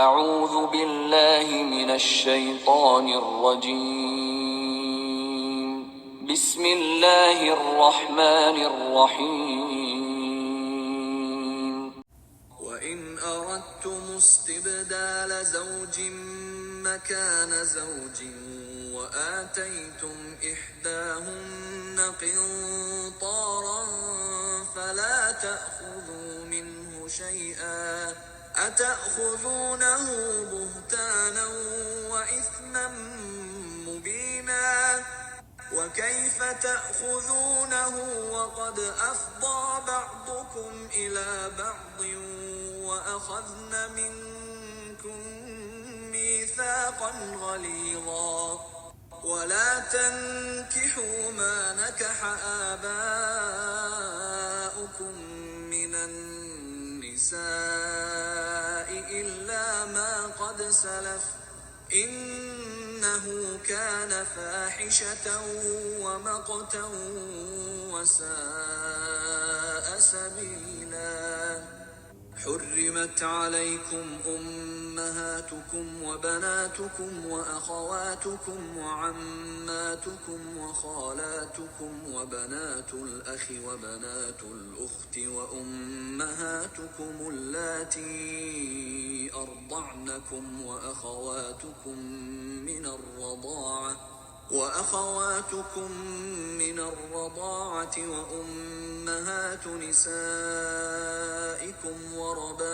اعوذ باللہ من الشیطان الرجیم بسم اللہ الرحمن الرحیم وَإِنْ أَرَدْتُمُ اسْتِبْدَالَ زَوْجٍ مَّكَانَ زَوْجٍ وَآتَيْتُمْ إِحْدَاهُنَّ قِنطَارًا فَلَا تَأْخُذُوا مِنْهُ شَيْئًا أَتَأْخُذُونَهُ بُهْتَانًا وَإِثْمًا مُّبِينًا وَكَيْفَ تَأْخُذُونَهُ وَقَدْ أَفْضَىٰ بَعْضُكُمْ إِلَىٰ بَعْضٍ وَأَخَذْنَ مِنكُم مِّيثَاقًا غَلِيظًا وَلَا تَنكِحُوا مَا نَكَحَ آبَاؤُكُم مِّنَ النِّسَاءِ إِلَّا مَا قَدْ سَلَفَ إِنَّهُ كَانَ فَاحِشَةً وَمَقْتًا وَسَاءَ سَبِيلًا حُرِّمَتْ عَلَيْكُمْ أُمَّهَاتُكُمْ وَبَنَاتُكُمْ وَأَخَوَاتُكُمْ وَعَمَّاتُكُمْ وَخَالَاتُكُمْ وَبَنَاتُ الْأَخِ وَبَنَاتُ الْأُخْتِ وَأُمَّهَاتُكُمُ اللَّاتِي أَرْضَعْنَكُمْ وَأَخَوَاتُكُمْ من الرضاعة وأمهات نسائكم وربائبكم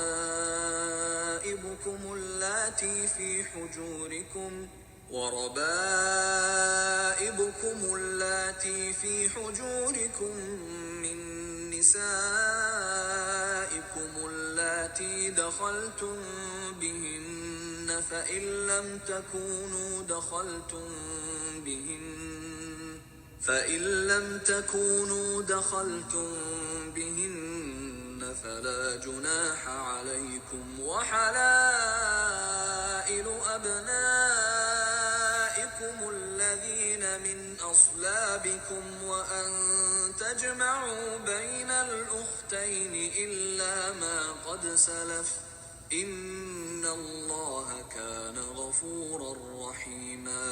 اللاتي في حجوركم من نسائكم اللاتي دخلتم بهن فإن لم تكونوا دخلتم بهن فلا جناح عليكم وحلائل أبنائكم الذين من أصلابكم وأن تجمعوا بين الأختين إلا ما قد سلف إن الله كان غفورا رحيما۔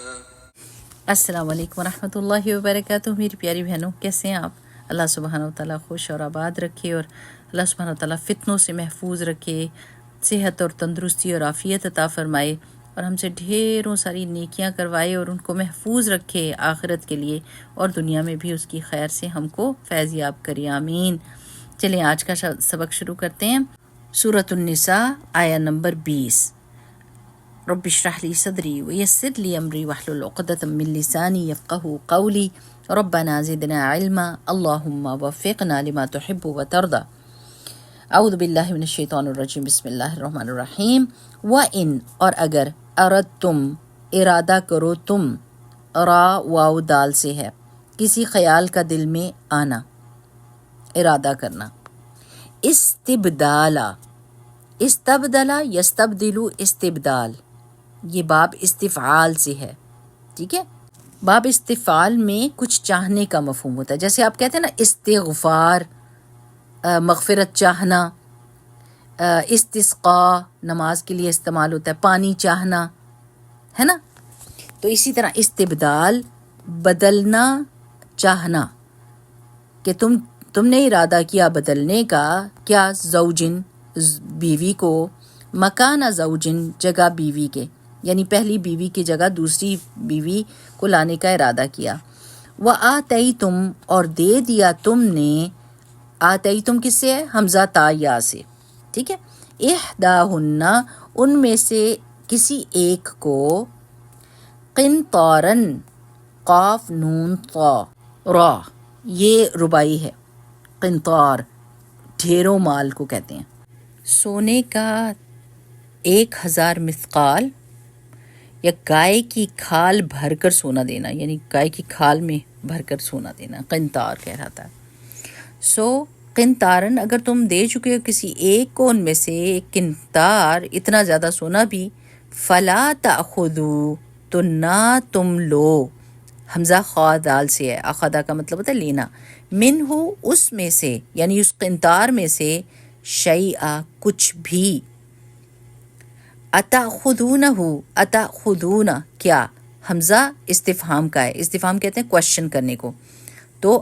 السلام علیکم ورحمۃ اللہ وبرکاتہ۔ میری پیاری بہنوں، کیسے ہیں آپ؟ اللہ سبحانہ وتعالیٰ خوش اور آباد رکھے، اور اللہ سبحانہ وتعالیٰ فتنوں سے محفوظ رکھے، صحت اور تندرستی اور عافیت عطا فرمائے، اور ہم سے ڈھیروں ساری نیکیاں کروائے اور ان کو محفوظ رکھے آخرت کے لیے، اور دنیا میں بھی اس کی خیر سے ہم کو فیض یاب کرے، آمین۔ چلیں آج کا سبق شروع کرتے ہیں۔ سورۃ النساء آیہ نمبر 20۔ رب اشرح لي صدري ويسر لي امري واحلل عقدة من لساني يفقهوا قولي ربنا زدنا علما اللهم وفقنا لما تحب وترضى۔ اعوذ باللہ من الشیطان الرجیم، بسم اللہ الرحمن الرحیم۔ وَإِنْ اور اگر، اردتم ارادہ کرو تم، را واو دال سے ہے، کسی خیال کا دل میں آنا، ارادہ کرنا، استبدالا، استبدلا یستبدلو استبدال، یہ باب استفعال سے ہے، ٹھیک ہے۔ باب استفعال میں کچھ چاہنے کا مفہوم ہوتا ہے، جیسے آپ کہتے ہیں نا استغفار، مغفرت چاہنا، استسقاء نماز کے لیے استعمال ہوتا ہے، پانی چاہنا، ہے نا۔ تو اسی طرح استبدال بدلنا چاہنا، کہ تم نے ارادہ کیا بدلنے کا، کیا، زوجن بیوی کو، مکان زوجن جگہ بیوی کے، یعنی پہلی بیوی کی جگہ دوسری بیوی کو لانے کا ارادہ کیا۔ وَآتَيْتُمْ اور دے دیا تم نے، آتَيْتُمْ کس سے ہے؟ حمزہ تا یا سے، ٹھیک ہے۔ احداہن ان میں سے کسی ایک کو، قنطارن قاف نون طا را، یہ ربائی ہے، قنطار ڈھیروں مال کو کہتے ہیں، سونے کا 1000 مثقال، یا گائے کی کھال بھر کر سونا دینا، یعنی گائے کی کھال میں بھر کر سونا دینا، قنطار کہہ رہا تھا۔ قنطارن اگر تم دے چکے ہو کسی ایک کو ان میں سے ایک قنطار، اتنا زیادہ سونا بھی، فلا تأخذوا تو نہ تم لو، حمزہ خا دال سے ہے، اخذا کا مطلب ہوتا ہے لینا، منہ اس میں سے، یعنی اس قنطار میں سے، شیئا کچھ بھی، اتاخذونہ، اتاخذون کیا، حمزہ استفہام کا ہے، استفہام کہتے ہیں کوشچن کرنے کو، تو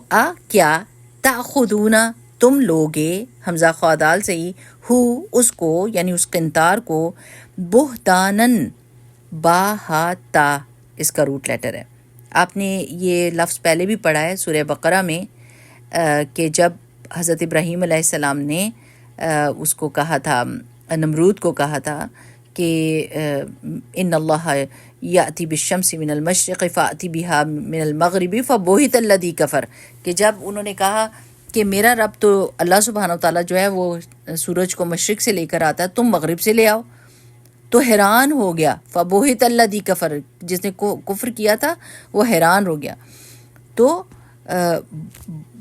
کیا، تاخذون تم لوگے، حمزہ خادال سے ہی، ہو اس کو یعنی اس قنطار کو، بہتانن، با ہا تا اس کا روٹ لیٹر ہے۔ آپ نے یہ لفظ پہلے بھی پڑھا ہے سورہ بقرہ میں، کہ جب حضرت ابراہیم علیہ السلام نے اس کو کہا تھا، نمرود کو کہا تھا کہ ان اللہ یاتی بالشمس من المشرق فاتی بہا من المغرب فبہت الذی کفر، کہ جب انہوں نے کہا کہ میرا رب تو اللہ سبحانہ و تعالیٰ جو ہے وہ سورج کو مشرق سے لے کر آتا ہے، تم مغرب سے لے آؤ، تو حیران ہو گیا، فبہت الذی کفر، جس نے کفر کیا تھا وہ حیران ہو گیا۔ تو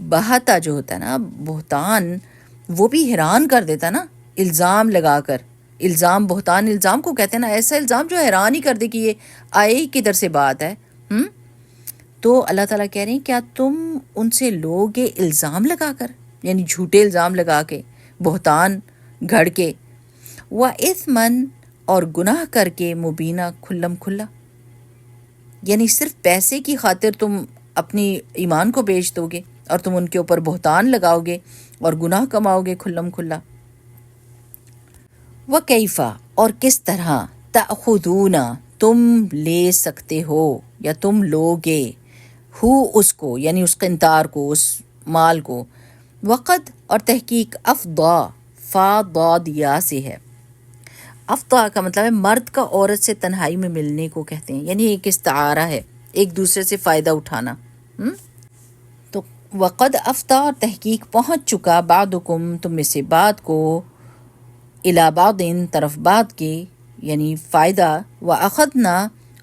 بہتا جو ہوتا ہے نا، بہتان، وہ بھی حیران کر دیتا نا، الزام لگا کر، الزام، بہتان الزام کو کہتے ہیں نا، ایسا الزام جو حیران ہی کر دے کہ یہ آئے ہی کدھر سے بات ہے۔ تو اللہ تعالیٰ کہہ رہے ہیں کیا تم ان سے لوگے الزام لگا کر، یعنی جھوٹے الزام لگا کے، بہتان گھڑ کے، وَإِثْمًا اور گناہ کر کے، مبینہ کھلم کھلا، یعنی صرف پیسے کی خاطر تم اپنی ایمان کو بیچ دو گے اور تم ان کے اوپر بہتان لگاؤ گے اور گناہ کماؤ گے کھلم کھلا۔ وَكَيْفَ اور کس طرح، تأخذون تم لے سکتے ہو یا تم لوگے، ہو اس کو یعنی اس قنطار کو، اس مال کو، وقد اور تحقیق، افضا، فا ضاد یا سے ہے، افضا کا مطلب ہے مرد کا عورت سے تنہائی میں ملنے کو کہتے ہیں، یعنی ایک استعارہ ہے، ایک دوسرے سے فائدہ اٹھانا۔ تو وقد افضا اور تحقیق پہنچ چکا، بعضکم تم میں سے بعد کو، الی بعض طرف بعد کے یعنی فائدہ، واخذنا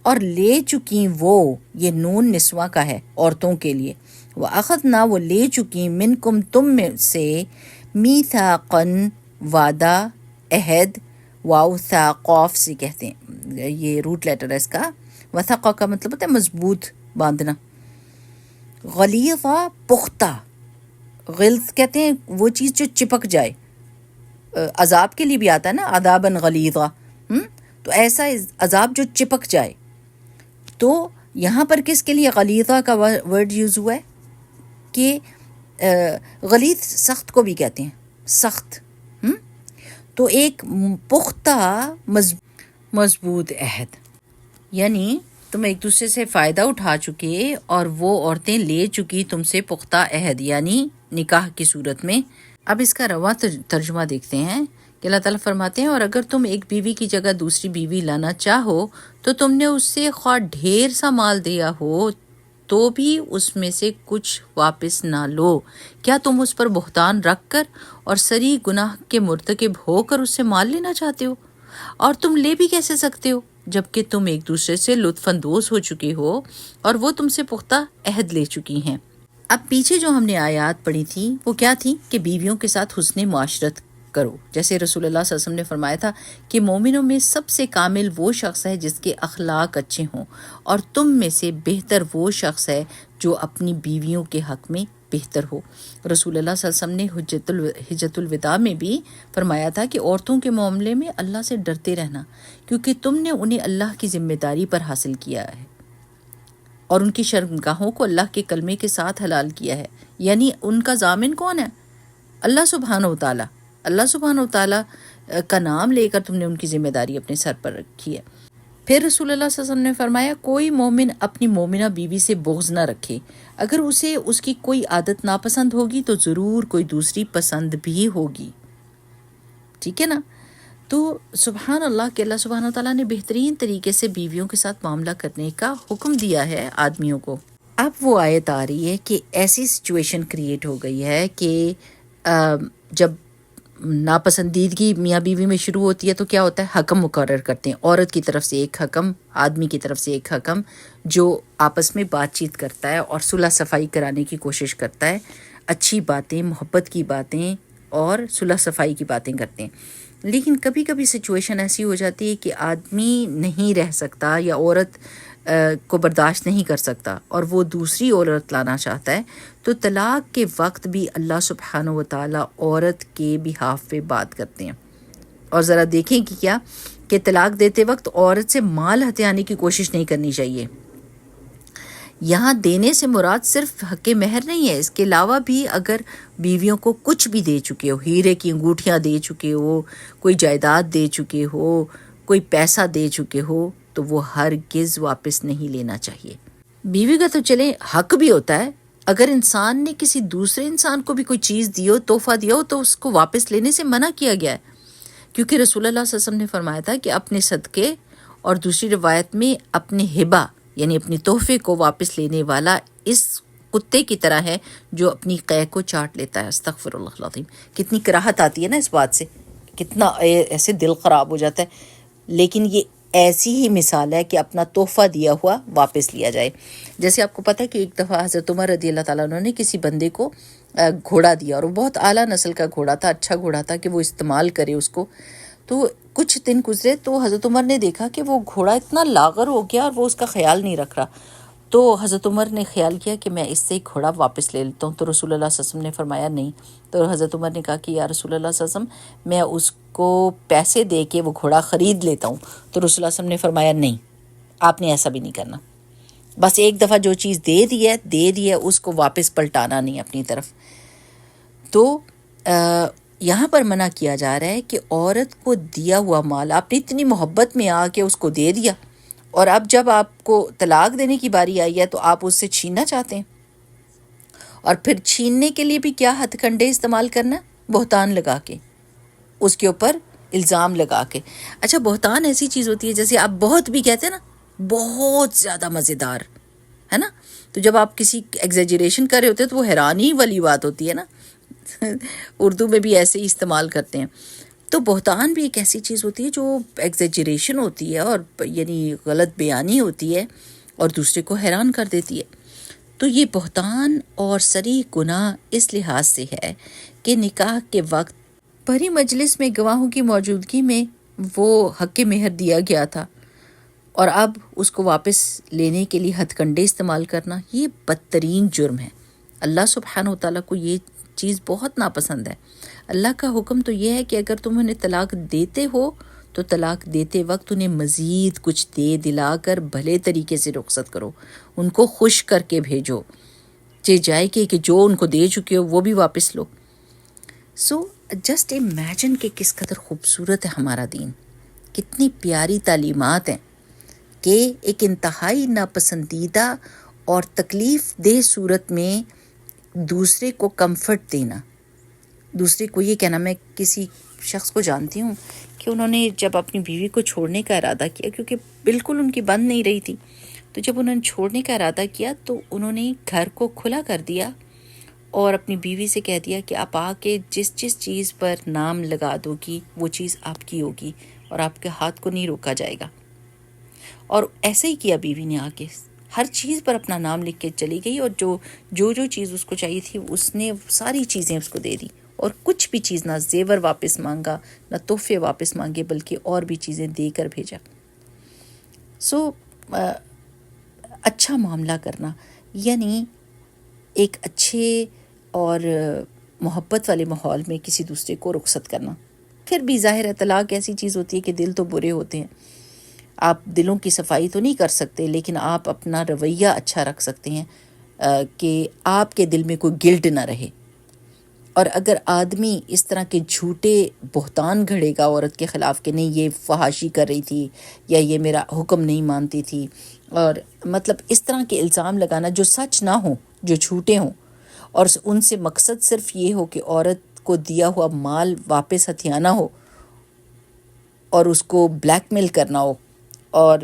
اور لے چکی وہ، یہ نون نسوہ کا ہے عورتوں کے لیے، واخذنا وہ لے چکی، منکم تم میں سے، میثاقاً وعدہ، عہد، واو ثا قاف سے کہتے ہیں، یہ روٹ لیٹر ہے اس کا، وثقہ کا مطلب ہوتا ہے مضبوط باندھنا، غلیظہ پختہ، غلظ کہتے ہیں وہ چیز جو چپک جائے، عذاب کے لیے بھی آتا ہے نا، عذاباً غلیظہ، تو ایسا عذاب جو چپک جائے۔ تو یہاں پر کس کے لیے غلیظہ کا ورڈ یوز ہوا ہے کہ غلیظ سخت کو بھی کہتے ہیں، سخت، تو ایک پختہ مضبوط عہد، یعنی تم ایک دوسرے سے فائدہ اٹھا چکے اور وہ عورتیں لے چکی تم سے پختہ عہد، یعنی نکاح کی صورت میں۔ اب اس کا رواں ترجمہ دیکھتے ہیں کہ اللہ تعالیٰ فرماتے ہیں، اور اگر تم ایک بیوی کی جگہ دوسری بیوی لانا چاہو تو تم نے اس سے خواہ ڈھیر سا مال دیا ہو تو بھی اس میں سے کچھ واپس نہ لو، کیا تم اس پر بہتان رکھ کر اور سری گناہ کے مرتکب ہو کر اس سے مال لینا چاہتے ہو؟ اور تم لے بھی کیسے سکتے ہو جبکہ تم ایک دوسرے سے لطف اندوز ہو چکی ہو اور وہ تم سے پختہ عہد لے چکی ہیں۔ اب پیچھے جو ہم نے آیات پڑھی تھی وہ کیا تھی کہ بیویوں کے ساتھ حسن معاشرت کرو، جیسے رسول اللہ صلی اللہ علیہ وسلم نے فرمایا تھا کہ مومنوں میں سب سے کامل وہ شخص ہے جس کے اخلاق اچھے ہوں، اور تم میں سے بہتر وہ شخص ہے جو اپنی بیویوں کے حق میں بہتر ہو۔ رسول اللہ صلی اللہ علیہ وسلم نے حجۃ الوداع میں بھی فرمایا تھا کہ عورتوں کے معاملے میں اللہ سے ڈرتے رہنا، کیونکہ تم نے انہیں اللہ کی ذمہ داری پر حاصل کیا ہے اور ان کی شرمگاہوں کو اللہ کے کلمے کے ساتھ حلال کیا ہے، یعنی ان کا ضامن کون ہے؟ اللہ سبحانہ و تعالیٰ۔ اللہ سبحانہ و تعالیٰ کا نام لے کر تم نے ان کی ذمہ داری اپنے سر پر رکھی ہے۔ پھر رسول اللہ صلی اللہ علیہ وسلم نے فرمایا، کوئی مومن اپنی مومنہ بیوی سے بغض نہ رکھے، اگر اسے اس کی کوئی عادت ناپسند ہوگی تو ضرور کوئی دوسری پسند بھی ہوگی، ٹھیک ہے نا؟ تو سبحان اللہ کہ اللہ سبحانہ تعالیٰ نے بہترین طریقے سے بیویوں کے ساتھ معاملہ کرنے کا حکم دیا ہے آدمیوں کو۔ اب وہ آیت آ رہی ہے کہ ایسی سچویشن کریٹ ہو گئی ہے کہ جب ناپسندیدگی میاں بیوی میں شروع ہوتی ہے تو کیا ہوتا ہے، حکم مقرر کرتے ہیں، عورت کی طرف سے ایک حکم، آدمی کی طرف سے ایک حکم، جو آپس میں بات چیت کرتا ہے اور صلح صفائی کرانے کی کوشش کرتا ہے، اچھی باتیں، محبت کی باتیں اور صلح صفائی کی باتیں کرتے ہیں۔ لیکن کبھی کبھی سچویشن ایسی ہو جاتی ہے کہ آدمی نہیں رہ سکتا یا عورت کو برداشت نہیں کر سکتا اور وہ دوسری عورت لانا چاہتا ہے، تو طلاق کے وقت بھی اللہ سبحانہ و تعالیٰ عورت کے بہاف پہ بات کرتے ہیں۔ اور ذرا دیکھیں کہ کیا کہ طلاق دیتے وقت عورت سے مال ہتھیانے کی کوشش نہیں کرنی چاہیے۔ یہاں دینے سے مراد صرف حق مہر نہیں ہے، اس کے علاوہ بھی اگر بیویوں کو کچھ بھی دے چکے ہو، ہیرے کی انگوٹھیاں دے چکے ہو، کوئی جائیداد دے چکے ہو، کوئی پیسہ دے چکے ہو، تو وہ ہرگز واپس نہیں لینا چاہیے۔ بیوی کا تو چلے حق بھی ہوتا ہے، اگر انسان نے کسی دوسرے انسان کو بھی کوئی چیز دی ہو، تحفہ دیا ہو، تو اس کو واپس لینے سے منع کیا گیا ہے، کیونکہ رسول اللہ صلی اللہ علیہ وسلم نے فرمایا تھا کہ اپنے صدقے، اور دوسری روایت میں اپنے ہبہ یعنی اپنے تحفے کو واپس لینے والا اس کتے کی طرح ہے جو اپنی قے کو چاٹ لیتا ہے۔ استغفر اللہ العظیم، کتنی کراہت آتی ہے نا اس بات سے، کتنا ایسے دل خراب ہو جاتا ہے، لیکن یہ ایسی ہی مثال ہے کہ اپنا تحفہ دیا ہوا واپس لیا جائے۔ جیسے آپ کو پتہ ہے کہ ایک دفعہ حضرت عمر رضی اللہ تعالیٰ عنہ نے کسی بندے کو گھوڑا دیا، اور وہ بہت اعلیٰ نسل کا گھوڑا تھا، اچھا گھوڑا تھا کہ وہ استعمال کرے اس کو۔ تو کچھ دن گزرے تو حضرت عمر نے دیکھا کہ وہ گھوڑا اتنا لاغر ہو گیا اور وہ اس کا خیال نہیں رکھ رہا، تو حضرت عمر نے خیال کیا کہ میں اس سے گھوڑا واپس لے لیتا ہوں، تو رسول اللہ صلی اللہ علیہ وسلم نے فرمایا نہیں۔ تو حضرت عمر نے کہا کہ یا رسول اللہ صلی اللہ علیہ وسلم، میں اس کو پیسے دے کے وہ گھوڑا خرید لیتا ہوں، تو رسول اللہ صلی اللہ علیہ وسلم نے فرمایا نہیں، آپ نے ایسا بھی نہیں کرنا، بس ایک دفعہ جو چیز دے دی ہے اس کو واپس پلٹانا نہیں اپنی طرف۔ تو یہاں پر منع کیا جا رہا ہے کہ عورت کو دیا ہوا مال آپ نے اتنی محبت میں آ کے اس کو دے دیا، اور اب جب آپ کو طلاق دینے کی باری آئی ہے تو آپ اس سے چھیننا چاہتے ہیں، اور پھر چھیننے کے لیے بھی کیا ہتھ کنڈے استعمال کرنا، بہتان لگا کے، اس کے اوپر الزام لگا کے۔ اچھا، بہتان ایسی چیز ہوتی ہے جیسے آپ بہت بھی کہتے ہیں نا، بہت زیادہ مزیدار ہے نا، تو جب آپ کسی ایگزیجریشن کر رہے ہوتے ہیں تو وہ حیرانی والی بات ہوتی ہے نا، اردو میں بھی ایسے ہی استعمال کرتے ہیں۔ تو بہتان بھی ایک ایسی چیز ہوتی ہے جو ایگزیجریشن ہوتی ہے، اور یعنی غلط بیانی ہوتی ہے اور دوسرے کو حیران کر دیتی ہے۔ تو یہ بہتان اور صریح گناہ اس لحاظ سے ہے کہ نکاح کے وقت بھری مجلس میں گواہوں کی موجودگی میں وہ حق مہر دیا گیا تھا، اور اب اس کو واپس لینے کے لیے ہتھ کنڈے استعمال کرنا، یہ بدترین جرم ہے۔ اللہ سبحانہ و تعالیٰ کو یہ چیز بہت ناپسند ہے۔ اللہ کا حکم تو یہ ہے کہ اگر تم انہیں طلاق دیتے ہو تو طلاق دیتے وقت انہیں مزید کچھ دے دلا کر بھلے طریقے سے رخصت کرو، ان کو خوش کر کے بھیجو، جائے کہ جو ان کو دے چکے ہو وہ بھی واپس لو۔ سو جسٹ امیجن کہ کس قدر خوبصورت ہے ہمارا دین، کتنی پیاری تعلیمات ہیں کہ ایک انتہائی ناپسندیدہ اور تکلیف دہ صورت میں دوسرے کو کمفرٹ دینا، دوسرے کو یہ کہنا۔ میں کسی شخص کو جانتی ہوں کہ انہوں نے جب اپنی بیوی کو چھوڑنے کا ارادہ کیا، کیونکہ بالکل ان کی بند نہیں رہی تھی، تو جب انہوں نے چھوڑنے کا ارادہ کیا تو انہوں نے گھر کو کھلا کر دیا اور اپنی بیوی سے کہہ دیا کہ آپ آ کے جس چیز پر نام لگا دو گی وہ چیز آپ کی ہوگی اور آپ کے ہاتھ کو نہیں روکا جائے گا۔ اور ایسے ہی کیا، بیوی نے آ کے ہر چیز پر اپنا نام لکھ کے چلی گئی، اور جو چیز اس کو چاہیے تھی اس نے ساری چیزیں اس کو دے دی، اور کچھ بھی چیز نہ زیور واپس مانگا، نہ تحفے واپس مانگے، بلکہ اور بھی چیزیں دے کر بھیجا۔ اچھا معاملہ کرنا یعنی ایک اچھے اور محبت والے ماحول میں کسی دوسرے کو رخصت کرنا۔ پھر بھی ظاہر ہے طلاق ایسی چیز ہوتی ہے کہ دل تو برے ہوتے ہیں، آپ دلوں کی صفائی تو نہیں کر سکتے، لیکن آپ اپنا رویہ اچھا رکھ سکتے ہیں کہ آپ کے دل میں کوئی گلٹ نہ رہے۔ اور اگر آدمی اس طرح کے جھوٹے بہتان گھڑے گا عورت کے خلاف کہ نہیں یہ فحاشی کر رہی تھی، یا یہ میرا حکم نہیں مانتی تھی، اور مطلب اس طرح کے الزام لگانا جو سچ نہ ہوں، جو جھوٹے ہوں، اور ان سے مقصد صرف یہ ہو کہ عورت کو دیا ہوا مال واپس ہتھیانا ہو اور اس کو بلیک میل کرنا ہو اور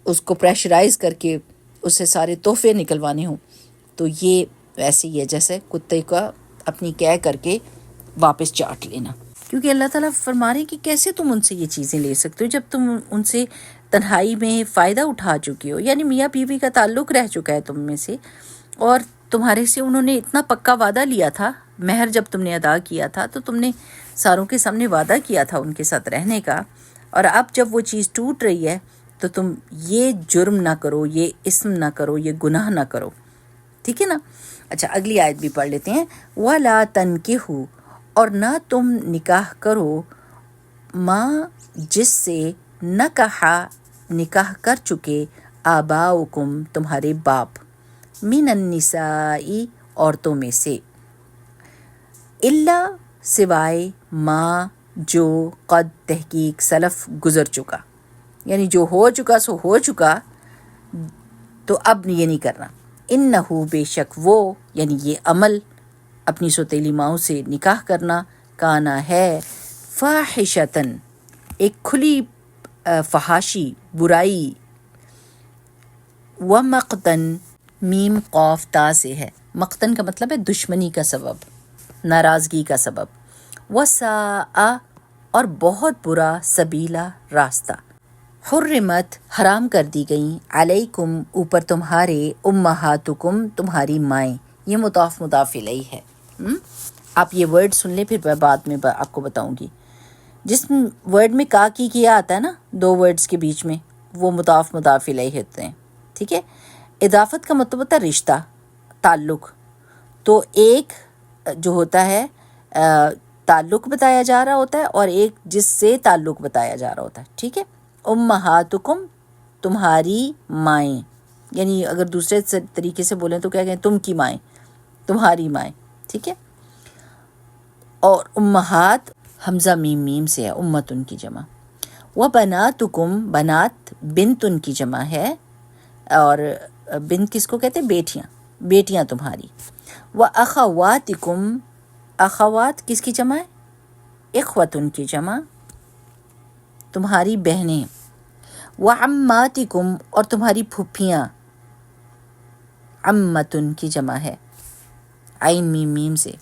اس کو پریشرائز کر کے اس سے سارے تحفے نکلوانے ہوں، تو یہ ویسے ہی ہے جیسے کتے کا اپنی کہہ کر کے واپس چاٹ لینا۔ کیونکہ اللہ تعالیٰ فرما رہے ہیں کہ کیسے تم ان سے یہ چیزیں لے سکتے ہو جب تم ان سے تنہائی میں فائدہ اٹھا چکے ہو، یعنی میاں بیوی کا تعلق رہ چکا ہے تم میں سے، اور تمہارے سے انہوں نے اتنا پکا وعدہ لیا تھا، مہر جب تم نے ادا کیا تھا تو تم نے ساروں کے سامنے وعدہ کیا تھا ان کے ساتھ رہنے کا، اور اب جب وہ چیز ٹوٹ رہی ہے تو تم یہ جرم نہ کرو، یہ اسم نہ کرو، یہ گناہ نہ کرو، ٹھیک ہے نا۔ اچھا، اگلی آیت بھی پڑھ لیتے ہیں۔ وَلَا تَنْكِحُوا، اور نہ تم نکاح کرو ماں جس سے نکاح کر چکے آباؤکم تمہارے باپ من النساء عورتوں میں سے الا سوائے ما جو قد تحقیق سلف گزر چکا، یعنی جو ہو چکا سو ہو چکا، تو اب یہ نہیں کرنا. انہو بے شک وہ، یعنی یہ عمل اپنی سوتیلی ماؤں سے نکاح کرنا، کانا ہے فاحشتاً ایک کھلی فحاشی برائی، ومقتن میم قاف تا سے ہے، مقتن کا مطلب ہے دشمنی کا سبب، ناراضگی کا سبب، وساء اور بہت برا، سبیلا راستہ، حرمت حرام کر دی گئیں، علیکم اوپر تمہارے، امہاتکم تمہاری مائیں، یہ مضاف الیہ ہے. آپ یہ ورڈ سن لیں، پھر میں بعد میں آپ کو بتاؤں گی. جس ورڈ میں کا کی کیا آتا ہے نا دو ورڈز کے بیچ میں، وہ مضاف الیہ ہوتے ہیں. ٹھیک ہے. اضافت کا مطلب ہوتا ہے رشتہ، تعلق. تو ایک جو ہوتا ہے تعلق بتایا جا رہا ہوتا ہے، اور ایک جس سے تعلق بتایا جا رہا ہوتا ہے. ٹھیک ہے. امہاتکم تمہاری مائیں، یعنی اگر دوسرے طریقے سے بولیں تو کیا کہیں، تم کی مائیں، تمہاری مائیں. ٹھیک ہے. اور امہات حمزہ میم سے ہے، امتن کی جمع. وبناتکم بنات بنتن کی جمع ہے، اور بنت کس کو کہتے ہیں، بیٹیاں تمہاری. واخواتکم اخوات کس کی جمع ہے، اخوتن کی جمع، تمہاری بہنیں. وعماتکم اور تمہاری پھپھیاں، عمتن کی جمع ہے، عین میم سے.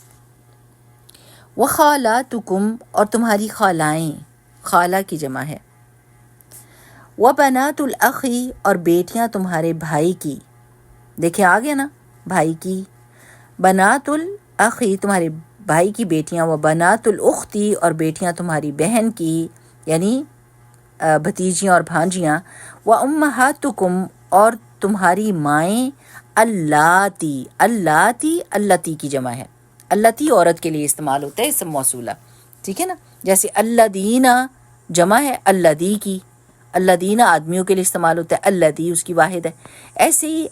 وخالاتکم اور تمہاری خالائیں، خالہ کی جمع ہے. وبنات الاخی اور بیٹیاں تمہارے بھائی کی. دیکھیں آ گیا نا بھائی کی. بنات الاخی تمہارے بھائی کی بیٹیاں، وبنات الاختی اور بیٹیاں تمہاری بہن کی، یعنی بھتیجیاں اور بھانجیاں. وامہاتکم اور تمہاری مائیں، اللاتی اللتی کی جمع ہے. اللتی عورت کے لیے استعمال ہوتا ہے اسم موصولہ. ٹھیک ہے نا. جیسے الذین جمع ہے الذی کی، الذین آدمیوں کے لیے استعمال ہوتا ہے، الذی اس کی واحد ہے. ایسے ہی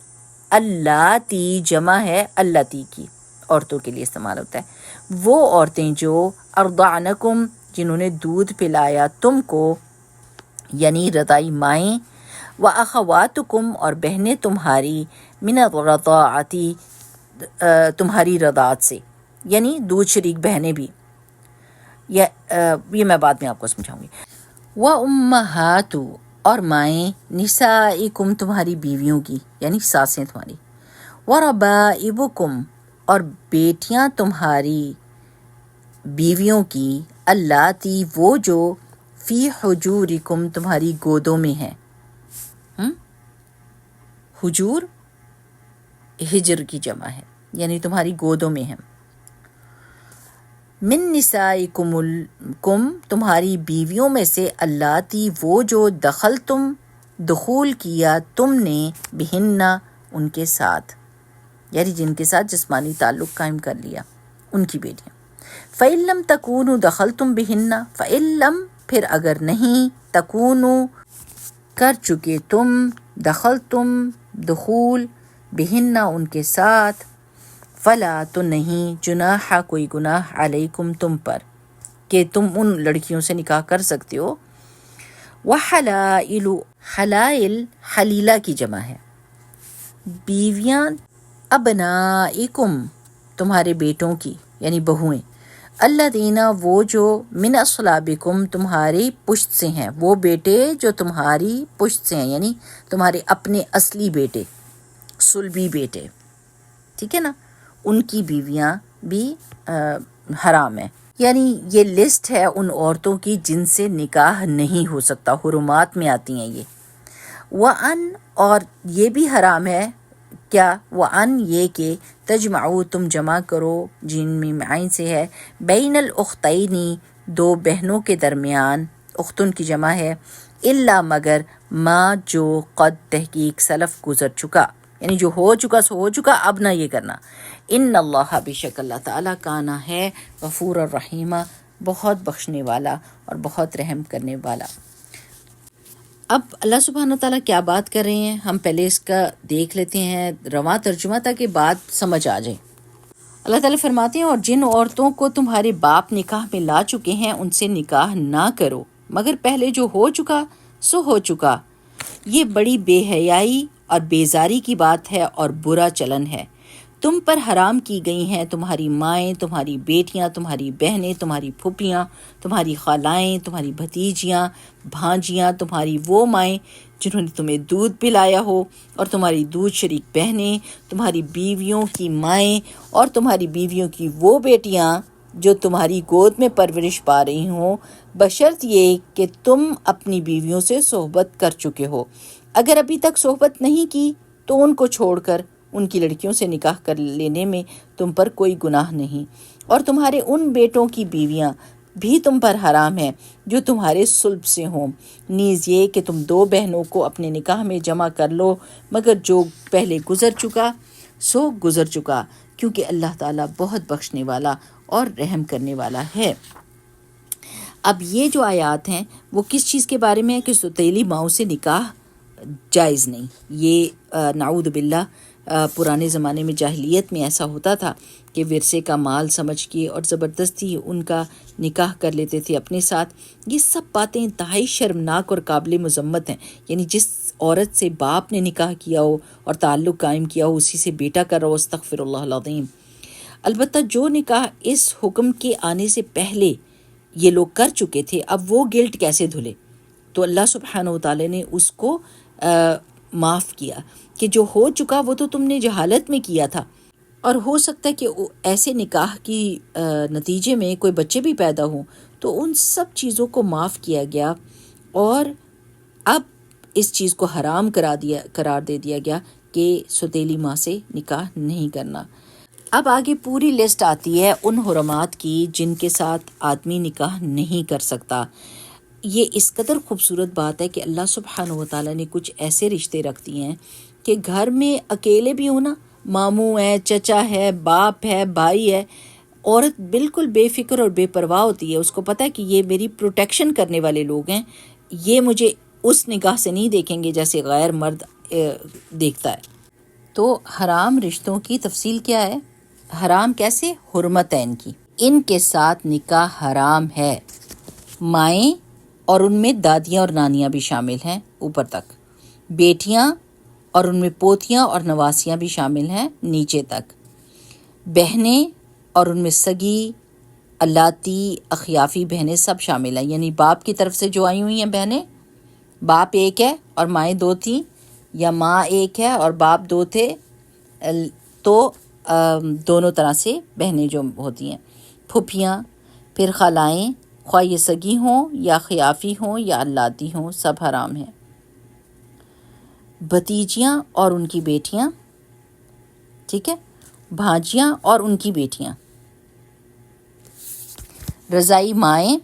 اللاتی جمع ہے اللتی کی، عورتوں کے لیے استعمال ہوتا ہے. وہ عورتیں جو ارضعنکم جنہوں نے دودھ پلایا تم کو، یعنی رضائی مائیں. واخواتکم اور بہنیں تمہاری، من الرضاعتی تمہاری رضاعت سے، یعنی دودھ شریک بہنیں بھی. یہ میں بعد میں آپ کو سمجھاؤں گی. وامہات اور مائیں، نسائکم تمہاری بیویوں کی، یعنی ساسیں تمہاری. وربائبکم اور بیٹیاں تمہاری بیویوں کی، اللاتی وہ جو فی حجورکم تمہاری گودوں میں ہیں. حجور ہجر کی جمع ہے، یعنی تمہاری گودوں میں ہیں. من نسائکم تمہاری بیویوں میں سے، اللاتی وہ جو دخول کیا تم نے، بہنہ ان کے ساتھ، یعنی جن کے ساتھ جسمانی تعلق قائم کر لیا، ان کی بیٹیاں. فَإِن لَمْ تَكُونُوا دَخَلْتُمْ بِهِنَّ فَإِن لَمْ پھر اگر نہیں، تکونو کر چکے تم، دخلتم دخول، بہنہ ان کے ساتھ، فلا تو نہیں، جناح کوئی گناہ، علیکم تم پر، کہ تم ان لڑکیوں سے نکاح کر سکتے ہو. وحلائل حلائل حلیلہ کی جمع ہے، بیویاں ابنائکم تمہارے بیٹوں کی، یعنی بہویں. الذین وہ جو من اصلابکم تمہاری پشت سے ہیں، وہ بیٹے جو تمہاری پشت سے ہیں، یعنی تمہارے اپنے اصلی بیٹے، صلبی بیٹے. ٹھیک ہے نا. ان کی بیویاں بھی حرام ہیں. یعنی یہ لسٹ ہے ان عورتوں کی جن سے نکاح نہیں ہو سکتا، حرمات میں آتی ہیں یہ. وَأَن اور یہ بھی حرام ہے کیا، وَأَن یہ کہ تجمعو تم جمع کرو، جن میں معین سے ہے، بین الاختین دو بہنوں کے درمیان، اختن کی جمع ہے، الا مگر ما جو قد تحقیق سلف گزر چکا، یعنی جو ہو چکا سو ہو چکا، اب نہ یہ کرنا. ان اللہ بے شک اللہ تعالیٰ کانا ہے غفور الرحیمہ بہت بخشنے والا اور بہت رحم کرنے والا۔ اب اللہ سبحانہ تعالیٰ کیا بات کر رہے ہیں، ہم پہلے اس کا دیکھ لیتے ہیں رواں ترجمہ تاکہ بات سمجھ آ جائے۔ اللہ تعالیٰ فرماتے ہیں اور جن عورتوں کو تمہارے باپ نکاح میں لا چکے ہیں ان سے نکاح نہ کرو مگر پہلے جو ہو چکا سو ہو چکا، یہ بڑی بے حیائی اور بیزاری کی بات ہے اور برا چلن ہے۔ تم پر حرام کی گئی ہیں تمہاری مائیں، تمہاری بیٹیاں، تمہاری بہنیں، تمہاری پھوپھیاں، تمہاری خالائیں، تمہاری بھتیجیاں، بھانجیاں، تمہاری وہ مائیں جنہوں نے تمہیں دودھ پلایا ہو، اور تمہاری دودھ شریک بہنیں، تمہاری بیویوں کی مائیں، اور تمہاری بیویوں کی وہ بیٹیاں جو تمہاری گود میں پرورش پا رہی ہوں، بشرط یہ کہ تم اپنی بیویوں سے صحبت کر چکے ہو۔ اگر ابھی تک صحبت نہیں کی تو ان کو چھوڑ کر ان کی لڑکیوں سے نکاح کر لینے میں تم پر کوئی گناہ نہیں، اور تمہارے ان بیٹوں کی بیویاں بھی تم پر حرام ہیں جو تمہارے صلب سے ہوں، نیز یہ کہ تم دو بہنوں کو اپنے نکاح میں جمع کر لو مگر جو پہلے گزر چکا سو گزر چکا، کیونکہ اللہ تعالیٰ بہت بخشنے والا اور رحم کرنے والا ہے۔ اب یہ جو آیات ہیں وہ کس چیز کے بارے میں ہے کہ سوتیلی ماؤں سے نکاح جائز نہیں۔ یہ نعوذ باللہ پرانے زمانے میں جاہلیت میں ایسا ہوتا تھا کہ ورثے کا مال سمجھ کے اور زبردستی ان کا نکاح کر لیتے تھے اپنے ساتھ۔ یہ سب باتیں انتہائی شرمناک اور قابل مذمت ہیں، یعنی جس عورت سے باپ نے نکاح کیا ہو اور تعلق قائم کیا ہو اسی سے بیٹا کر رہا ہو، استغفر اللہ العظیم۔ البتہ جو نکاح اس حکم کے آنے سے پہلے یہ لوگ کر چکے تھے، اب وہ گلٹ کیسے دھلے؟ تو اللہ سبحانہ وتعالی نے اس کو معاف کیا کہ جو ہو چکا وہ تو تم نے جہالت میں کیا تھا، اور ہو سکتا ہے کہ ایسے نکاح کی نتیجے میں کوئی بچے بھی پیدا ہوں، تو ان سب چیزوں کو معاف کیا گیا اور اب اس چیز کو حرام قرار دے دیا گیا کہ سوتیلی ماں سے نکاح نہیں کرنا۔ اب آگے پوری لسٹ آتی ہے ان حرمات کی جن کے ساتھ آدمی نکاح نہیں کر سکتا۔ یہ اس قدر خوبصورت بات ہے کہ اللہ سبحانہ وتعالیٰ نے کچھ ایسے رشتے رکھ دیے ہیں کہ گھر میں اکیلے بھی ہونا، ماموں ہے، چچا ہے، باپ ہے، بھائی ہے، عورت بالکل بے فکر اور بے پرواہ ہوتی ہے، اس کو پتہ ہے کہ یہ میری پروٹیکشن کرنے والے لوگ ہیں، یہ مجھے اس نگاہ سے نہیں دیکھیں گے جیسے غیر مرد دیکھتا ہے۔ تو حرام رشتوں کی تفصیل کیا ہے؟ حرام کیسے؟ حرمتین کی، ان کے ساتھ نکاح حرام ہے۔ مائیں اور ان میں دادیاں اور نانیاں بھی شامل ہیں اوپر تک، بیٹیاں اور ان میں پوتیاں اور نواسیاں بھی شامل ہیں نیچے تک، بہنیں اور ان میں سگی، الاتی، اخیافی بہنیں سب شامل ہیں، یعنی باپ کی طرف سے جو آئی ہوئی ہیں بہنیں، باپ ایک ہے اور مائیں دو تھیں، یا ماں ایک ہے اور باپ دو تھے، تو دونوں طرح سے بہنیں جو ہوتی ہیں، پھوپھیاں، پھر خالائیں، خواہ یہ سگی ہوں یا خیافی ہوں یا الاتی ہوں، سب حرام ہیں۔ بھتیجیاں اور ان کی بیٹیاں، ٹھیک ہے، بھانجیاں اور ان کی بیٹیاں، رضائی مائیں،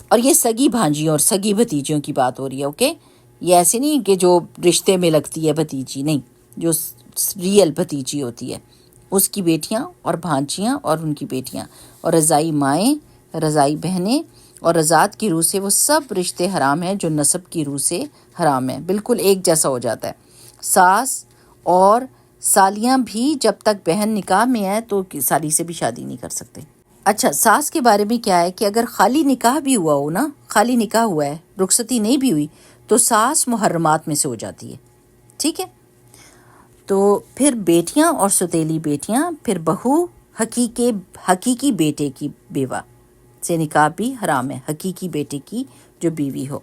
اور یہ سگی بھانجیوں اور سگی بھتیجیوں کی بات ہو رہی ہے، اوکے؟ یہ ایسے نہیں کہ جو رشتے میں لگتی ہے بھتیجی، نہیں، جو ریئل بھتیجی ہوتی ہے اس کی بیٹیاں اور بھانجیاں اور ان کی بیٹیاں، اور رضائی مائیں، رضائی بہنیں، اور رضاعت کی روح سے وہ سب رشتے حرام ہیں جو نسب کی روح سے حرام ہیں، بالکل ایک جیسا ہو جاتا ہے۔ ساس اور سالیاں بھی جب تک بہن نکاح میں ہے تو سالی سے بھی شادی نہیں کر سکتے۔ اچھا، ساس کے بارے میں کیا ہے کہ اگر خالی نکاح بھی ہوا ہو نا، خالی نکاح ہوا ہے، رخصتی نہیں بھی ہوئی، تو ساس محرمات میں سے ہو جاتی ہے، ٹھیک ہے؟ تو پھر بیٹیاں اور سوتیلی بیٹیاں، پھر بہو، حقیقی بیٹے کی بیوہ سے نکاح بھی حرام ہے، حقیقی بیٹے کی جو بیوی ہو۔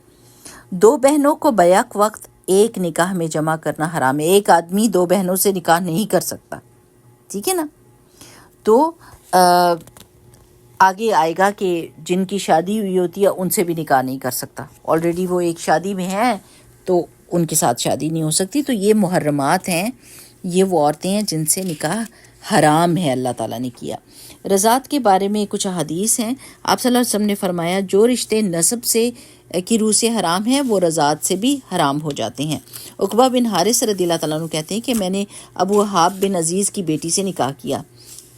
دو بہنوں کو بیک وقت ایک نکاح میں جمع کرنا حرام ہے، ایک آدمی دو بہنوں سے نکاح نہیں کر سکتا، ٹھیک ہے نا؟ تو آگے آئے گا کہ جن کی شادی ہوئی ہوتی ہے ان سے بھی نکاح نہیں کر سکتا، آلریڈی وہ ایک شادی میں ہیں تو ان کے ساتھ شادی نہیں ہو سکتی۔ تو یہ محرمات ہیں، یہ وہ عورتیں ہیں جن سے نکاح حرام ہے، اللہ تعالیٰ نے کیا۔ رضاعت کے بارے میں کچھ احادیث ہیں، آپ صلی اللہ علیہ وسلم نے فرمایا جو رشتے نسب سے کی روح سے حرام ہیں وہ رضاعت سے بھی حرام ہو جاتے ہیں۔ عقبہ بن حارث رضی اللہ تعالیٰ عنہ کہتے ہیں کہ میں نے ابو وہاب بن عزیز کی بیٹی سے نکاح کیا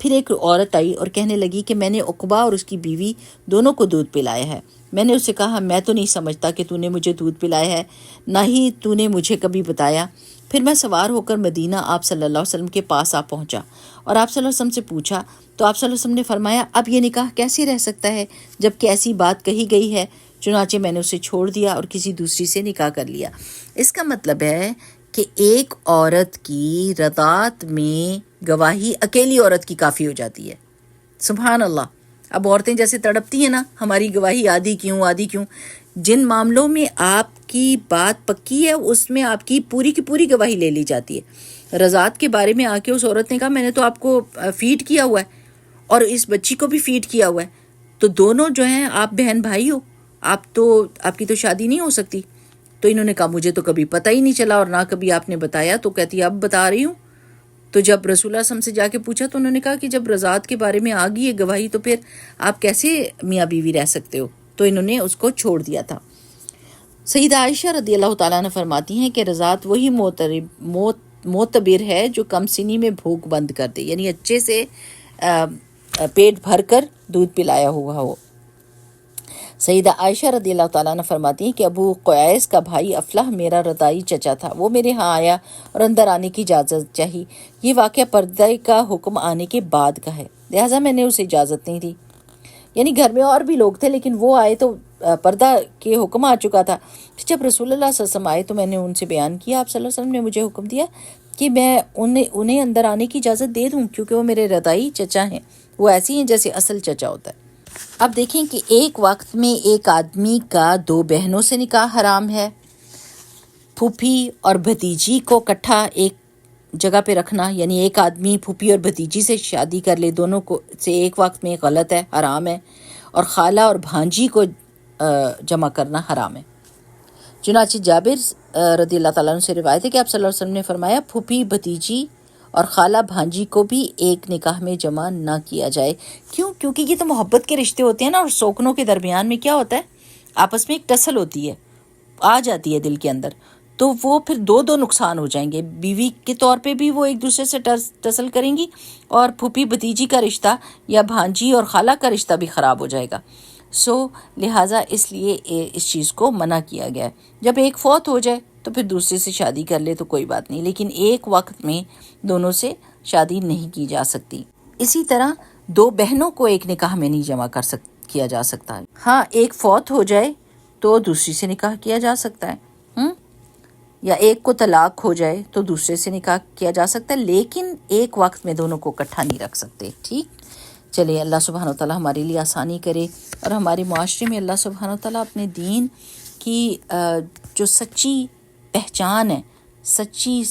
پھر ایک عورت آئی اور کہنے لگی کہ میں نے عقبہ اور اس کی بیوی دونوں کو دودھ پلایا ہے۔ میں نے اسے کہا میں تو نہیں سمجھتا کہ تو نے مجھے دودھ پلایا ہے، نہ ہی تو نے مجھے کبھی بتایا۔ پھر میں سوار ہو کر مدینہ آپ صلی اللہ علیہ وسلم کے پاس آ پہنچا اور آپ صلی اللہ علیہ وسلم سے پوچھا تو آپ صلی اللہ علیہ وسلم نے فرمایا اب یہ نکاح کیسے رہ سکتا ہے جب کہ ایسی بات کہی گئی ہے؟ چنانچہ میں نے اسے چھوڑ دیا اور کسی دوسری سے نکاح کر لیا۔ اس کا مطلب ہے کہ ایک عورت کی رضاعت میں گواہی اکیلی عورت کی کافی ہو جاتی ہے۔ سبحان اللہ۔ اب عورتیں جیسے تڑپتی ہیں نا ہماری گواہی آدھی کیوں، جن معاملوں میں آپ کی بات پکی ہے اس میں آپ کی پوری گواہی لے لی جاتی ہے۔ رضاعت کے بارے میں آ کے اس عورت نے کہا میں نے تو آپ کو فیڈ کیا ہوا ہے اور اس بچی کو بھی فیڈ کیا ہوا ہے، تو دونوں جو ہیں آپ بہن بھائی ہو، آپ کی تو شادی نہیں ہو سکتی۔ تو انہوں نے کہا مجھے تو کبھی پتہ ہی نہیں چلا اور نہ کبھی آپ نے بتایا۔ تو کہتی اب بتا رہی ہوں۔ تو جب رسول اللہ صلی اللہ علیہ وسلم سے جا کے پوچھا تو انہوں نے کہا کہ جب رضاعت کے بارے میں آ گئی ہے گواہی تو پھر آپ کیسے میاں بیوی رہ سکتے ہو؟ تو انہوں نے اس کو چھوڑ دیا تھا۔ سیدہ عائشہ رضی اللہ تعالیٰ عنہ فرماتی ہیں کہ رضاعت وہی معتبر ہے جو کم سنی میں بھوک بند کر دے، یعنی اچھے سے پیٹ بھر کر دودھ پلایا ہوا ہو۔ سیدہ عائشہ رضی اللہ تعالیٰ عنہ فرماتی ہیں کہ ابو قیس کا بھائی افلح میرا رضاعی چچا تھا، وہ میرے ہاں آیا اور اندر آنے کی اجازت چاہی۔ یہ واقعہ پردہ کا حکم آنے کے بعد کا ہے، لہٰذا میں نے اسے اجازت نہیں دی۔ یعنی گھر میں اور بھی لوگ تھے لیکن وہ آئے تو پردہ کے حکم آ چکا تھا۔ جب رسول اللہ صلی اللہ علیہ وسلم آئے تو میں نے ان سے بیان کیا، آپ صلی اللہ علیہ وسلم نے مجھے حکم دیا کہ میں انہیں اندر آنے کی اجازت دے دوں کیونکہ وہ میرے رضاعی چچا ہیں، وہ ایسی ہیں جیسے اصل چچا ہوتا ہے۔ اب دیکھیں کہ ایک وقت میں ایک آدمی کا دو بہنوں سے نکاح حرام ہے۔ پھوپھی اور بھتیجی کو اکٹھا ایک جگہ پہ رکھنا، یعنی ایک آدمی پھوپھی اور بھتیجی سے شادی کر لے، دونوں کو سے ایک وقت میں غلط ہے، حرام ہے۔ اور خالہ اور بھانجی کو جمع کرنا حرام ہے۔ چنانچہ جابر رضی اللہ تعالیٰ عنہ سے روایت ہے کہ آپ صلی اللہ علیہ وسلم نے فرمایا پھوپھی بھتیجی اور خالہ بھانجی کو بھی ایک نکاح میں جمع نہ کیا جائے۔ کیونکہ یہ تو محبت کے رشتے ہوتے ہیں نا، اور سوکنوں کے درمیان میں کیا ہوتا ہے، آپس میں ایک ٹسل ہوتی ہے، آ جاتی ہے دل کے اندر، تو وہ پھر دو نقصان ہو جائیں گے۔ بیوی کے طور پہ بھی وہ ایک دوسرے سے ٹسل کریں گی اور پھوپھی بھتیجی کا رشتہ یا بھانجی اور خالہ کا رشتہ بھی خراب ہو جائے گا۔ لہٰذا اس لیے اس چیز کو منع کیا گیا ہے۔ جب ایک فوت ہو جائے تو پھر دوسرے سے شادی کر لے تو کوئی بات نہیں، لیکن ایک وقت میں دونوں سے شادی نہیں کی جا سکتی۔ اسی طرح دو بہنوں کو ایک نکاح میں نہیں جمع کیا جا سکتا۔ ہاں، ایک فوت ہو جائے تو دوسری سے نکاح کیا جا سکتا ہے، یا ایک کو طلاق ہو جائے تو دوسرے سے نکاح کیا جا سکتا ہے، لیکن ایک وقت میں دونوں کو اکٹھا نہیں رکھ سکتے۔ ٹھیک، چلیے اللہ سبحانہ وتعالیٰ ہمارے لیے آسانی کرے اور ہمارے معاشرے میں اللہ سبحانہ وتعالیٰ اپنے دین کی جو سچی پہچان ہے، سچی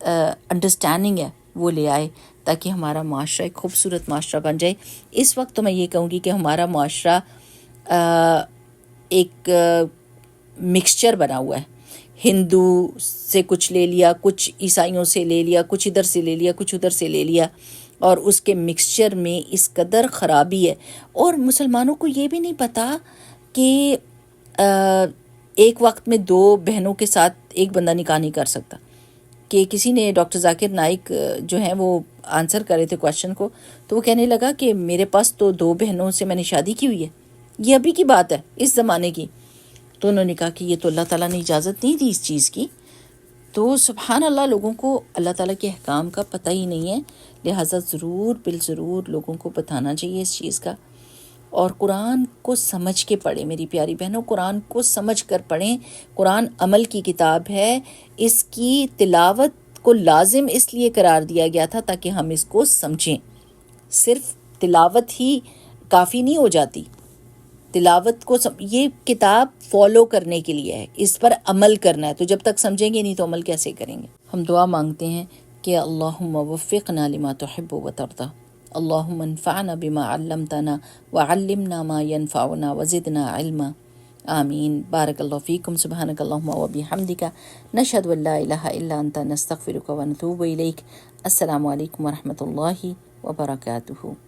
انڈرسٹینڈنگ ہے وہ لے آئے تاکہ ہمارا معاشرہ ایک خوبصورت معاشرہ بن جائے۔ اس وقت تو میں یہ کہوں گی کہ ہمارا معاشرہ ایک مکسچر بنا ہوا ہے، ہندو سے کچھ لے لیا، کچھ عیسائیوں سے لے لیا، کچھ ادھر سے لے لیا، کچھ ادھر سے لے لیا، اور اس کے مکسچر میں اس قدر خرابی ہے۔ اور مسلمانوں کو یہ بھی نہیں پتہ کہ ایک وقت میں دو بہنوں کے ساتھ ایک بندہ نکاح نہیں کر سکتا۔ کہ کسی نے ڈاکٹر ذاکر نائک جو ہیں وہ آنسر کر رہے تھے کویشچن کو، تو وہ کہنے لگا کہ میرے پاس تو دو بہنوں سے میں نے شادی کی ہوئی ہے، یہ ابھی کی بات ہے، اس زمانے کی۔ تو انہوں نے کہا کہ یہ تو اللہ تعالیٰ نے اجازت نہیں دی اس چیز کی۔ تو سبحان اللہ، لوگوں کو اللہ تعالیٰ کے احکام کا پتہ ہی نہیں ہے، لہٰذا بالضرور لوگوں کو بتانا چاہیے اس چیز کا، اور قرآن کو سمجھ کے پڑھیں میری پیاری بہنوں، قرآن کو سمجھ کر پڑھیں۔ قرآن عمل کی کتاب ہے، اس کی تلاوت کو لازم اس لیے قرار دیا گیا تھا تاکہ ہم اس کو سمجھیں۔ صرف تلاوت ہی کافی نہیں ہو جاتی، تلاوت کو یہ کتاب فالو کرنے کے لیے ہے، اس پر عمل کرنا ہے، تو جب تک سمجھیں گے نہیں تو عمل کیسے کریں گے؟ ہم دعا مانگتے ہیں کہ اللہم وفقنا لما تحب و ترضى، اللہم انفعنا بما علمتنا وعلمنا ما ينفعنا وزدنا علما، آمین۔ بارک اللہ فیکم، سبحانک اللہم وبحمدک، نشہد ان لا الہ الا انت، نستغفرک ونتوب الیک۔ السلام علیکم ورحمۃ اللہ وبرکاتہ۔